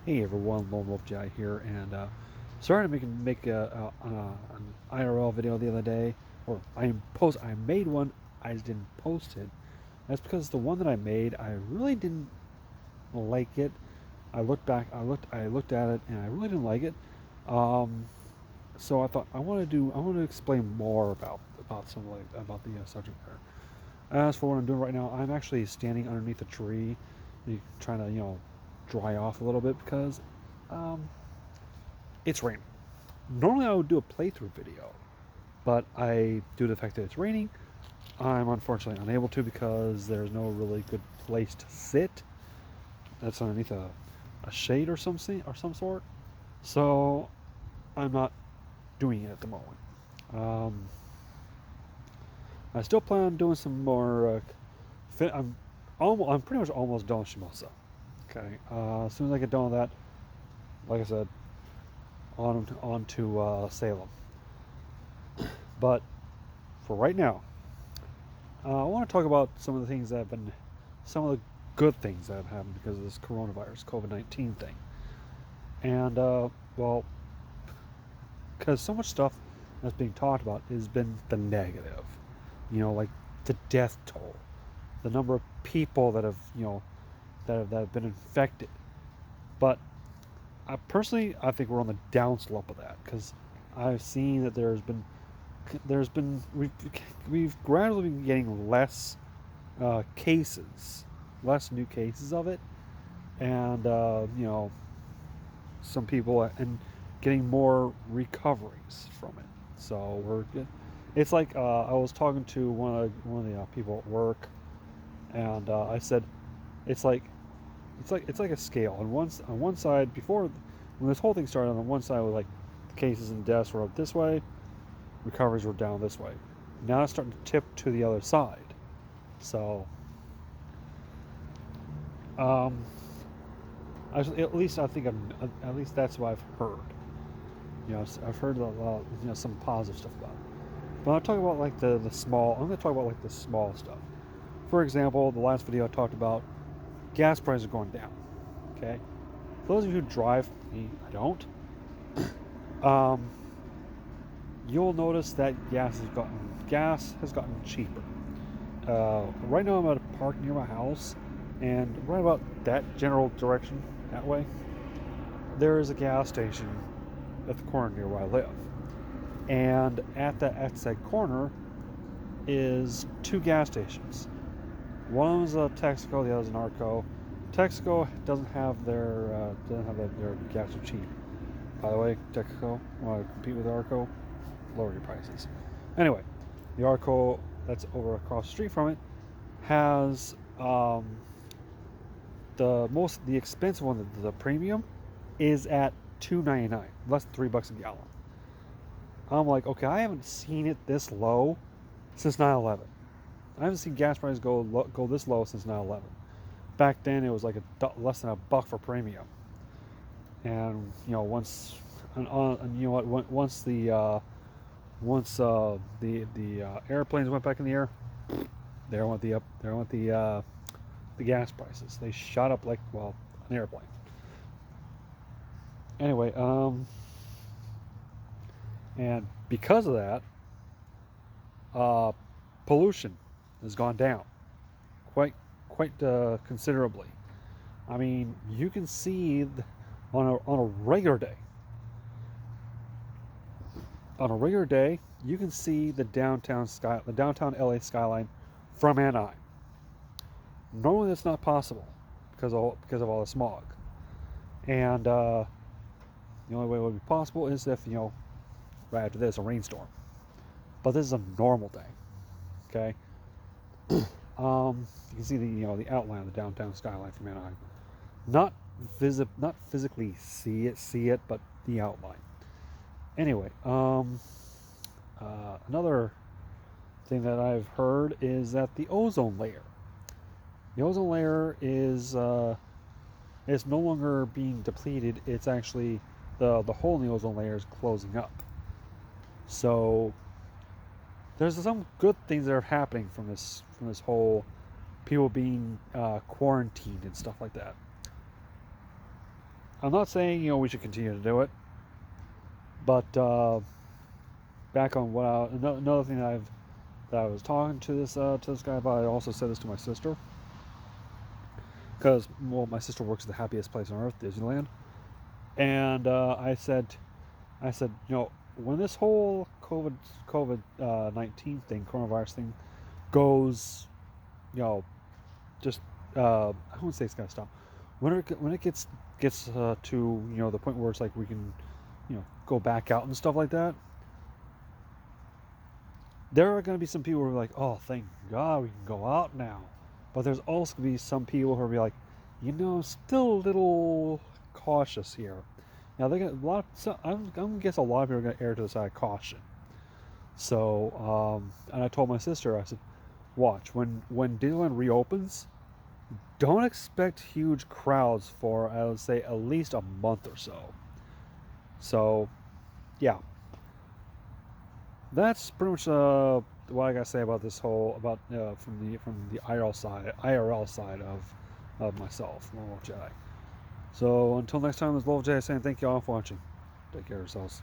Hey everyone, LWJ here, and sorry to make an IRL video the other day, or I made one, I just didn't post it. That's because the one that I made, I really didn't like it. I looked at it, and I really didn't like it. Um, so I thought I want to explain more about some about the subject matter. As for what I'm doing right now, I'm actually standing underneath a tree, trying to dry off a little bit because um, it's raining. Normally I would do a playthrough video, but due to the fact that it's raining, I'm unfortunately unable to because there's no really good place to sit. That's underneath a shade or some sort. So I'm not doing it at the moment. Um, I still plan on doing some more. I'm pretty much almost done with Shimosa. Okay. As soon as I get done with that, like I said, on to Salem. But for right now, I want to talk about some of the good things that have happened because of this coronavirus, COVID-19 thing. And, well, because so much stuff that's being talked about has been the negative. Like the death toll, the number of people that have, that have been infected. But I think we're on the downslope of that because I've seen that there's been we've gradually been getting less cases, less new cases of it, and some people and getting more recoveries from it. So we're good. It's like I was talking to one of the people at work, and I said it's like it's like a scale. On one side, before when this whole thing started, on one side was like the cases and deaths were up this way, recoveries were down this way. Now it's starting to tip to the other side. So um, at least at least that's what I've heard. I've heard some positive stuff about it. But I'll talk about like the small. I'm going to talk about like the small stuff. For example, the last video I talked about gas prices going down. Okay, for those of you who drive, me, I don't. Um, you'll notice that gas has gotten cheaper. Right now, I'm at a park near my house, and right about that general direction, that way, there is a gas station at the corner near where I live. And at said corner is two gas stations. One of them is a Texaco, the other is an Arco. Texaco doesn't have their gas are cheap. By the way, Texaco want to compete with Arco, lower your prices. Anyway, the Arco that's over across the street from it has the expensive one, the premium, is at $2.99, less than $3 a gallon. I'm like, okay, I haven't seen it this low since 9/11. I haven't seen gas prices go this low since 9/11. Back then, it was like less than $1 for premium, and and you know what? Once the airplanes went back in the air, there went the gas prices. They shot up like an airplane. Anyway, and because of that, uh, pollution has gone down quite considerably. I mean, you can see on a regular day, you can see the downtown LA skyline from Anaheim. Normally, that's not possible because of all the smog. And the only way it would be possible is if right after this a rainstorm. But this is a normal day. Okay. You can see the outline of the downtown skyline from Anaheim. Not physically see it, but the outline. Anyway, another thing that I've heard is that the ozone layer is no longer being depleted. It's actually the hole in the ozone layer is closing up. So there's some good things that are happening from this whole people being quarantined and stuff like that. I'm not saying we should continue to do it, but back on another thing that I was talking to this guy about. I also said this to my sister because my sister works at the happiest place on earth, Disneyland, and I said, when this whole COVID-19 thing, coronavirus thing, goes, just I wouldn't say it's gonna stop. When it gets to the point where it's like we can, go back out and stuff like that. There are gonna be some people who are like, oh, thank God we can go out now. But there's also gonna be some people who are be like, still a little cautious here. Now they're gonna a lot. So I'm gonna guess a lot of people are gonna err to the side of caution. So, and I told my sister, I said, watch when Disneyland reopens, don't expect huge crowds for I would say at least a month or so. So, yeah, that's pretty much what I gotta say about this whole about from the IRL side of myself, Lone Wolf Jedi. So until next time, this is LWJ saying thank you all for watching. Take care of yourselves.